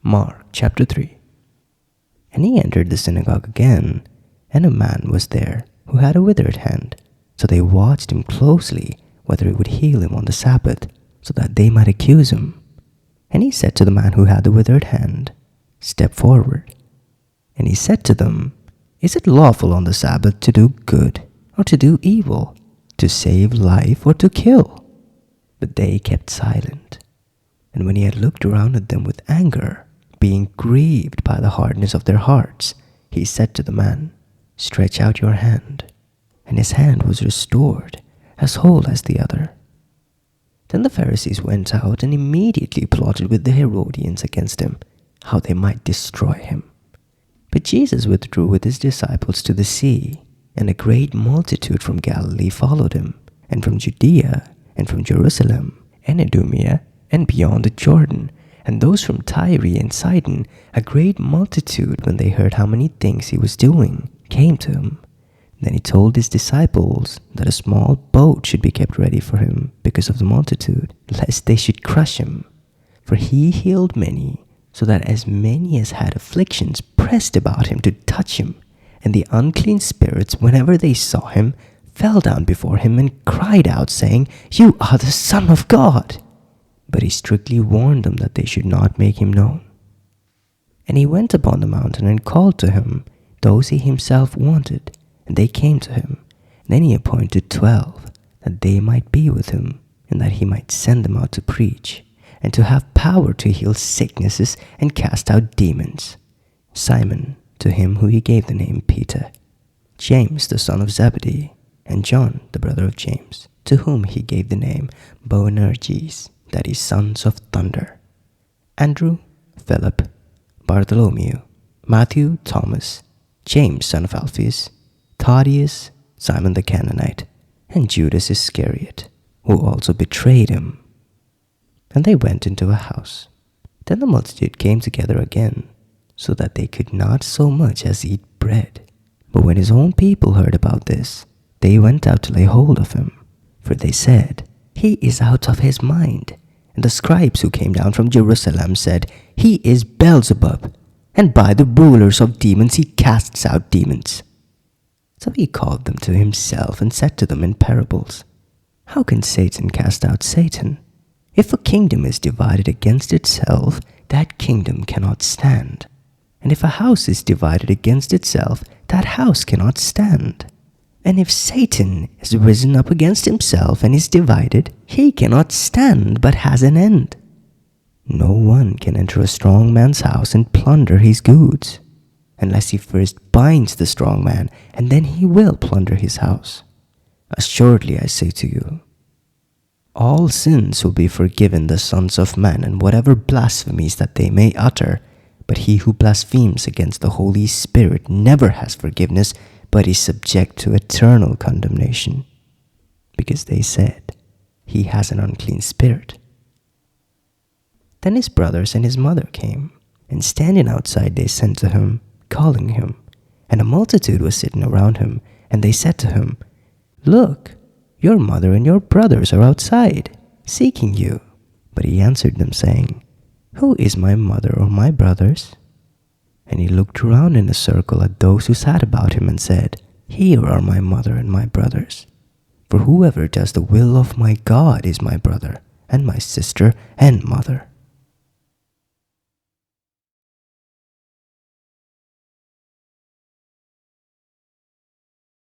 Mark chapter 3. And he entered the synagogue again, and a man was there who had a withered hand. So they watched him closely, whether he would heal him on the Sabbath, so that they might accuse him. And he said to the man who had the withered hand, "Step forward." And he said to them, "Is it lawful on the Sabbath to do good or to do evil, to save life or to kill?" But they kept silent. And when he had looked around at them with anger, being grieved by the hardness of their hearts, he said to the man, "Stretch out your hand." And his hand was restored, as whole as the other. Then the Pharisees went out and immediately plotted with the Herodians against him, how they might destroy him. But Jesus withdrew with his disciples to the sea, and a great multitude from Galilee followed him, and from Judea, and from Jerusalem, and Idumea, and beyond the Jordan, and those from Tyre and Sidon, a great multitude, when they heard how many things he was doing, came to him. Then he told his disciples that a small boat should be kept ready for him because of the multitude, lest they should crush him. For he healed many, so that as many as had afflictions pressed about him to touch him. And the unclean spirits, whenever they saw him, fell down before him and cried out, saying, "You are the Son of God." But he strictly warned them that they should not make him known. And he went upon the mountain and called to him those he himself wanted, and they came to him. Then he appointed 12, that they might be with him, and that he might send them out to preach, and to have power to heal sicknesses and cast out demons. Simon, to him who he gave the name Peter, James the son of Zebedee, and John the brother of James, to whom he gave the name Boanerges, that is, sons of thunder. Andrew, Philip, Bartholomew, Matthew, Thomas, James son of Alphaeus, Thaddeus, Simon the Canaanite, and Judas Iscariot, who also betrayed him. And they went into a house. Then the multitude came together again, so that they could not so much as eat bread. But when his own people heard about this, they went out to lay hold of him. For they said, "He is out of his mind." And the scribes who came down from Jerusalem said, "He is Beelzebub, and by the rulers of demons he casts out demons." So he called them to himself and said to them in parables, "How can Satan cast out Satan? If a kingdom is divided against itself, that kingdom cannot stand. And if a house is divided against itself, that house cannot stand. And if Satan is risen up against himself and is divided, he cannot stand but has an end. No one can enter a strong man's house and plunder his goods, unless he first binds the strong man, and then he will plunder his house. Assuredly I say to you, all sins will be forgiven the sons of men, and whatever blasphemies that they may utter. But he who blasphemes against the Holy Spirit never has forgiveness, but is subject to eternal condemnation, because they said, he has an unclean spirit. Then his brothers and his mother came, and standing outside they sent to him, calling him. And a multitude was sitting around him, and they said to him, "Look, your mother and your brothers are outside, seeking you." But he answered them, saying, "Who is my mother or my brothers?" And he looked around in a circle at those who sat about him and said, "Here are my mother and my brothers. For whoever does the will of my God is my brother, and my sister, and mother."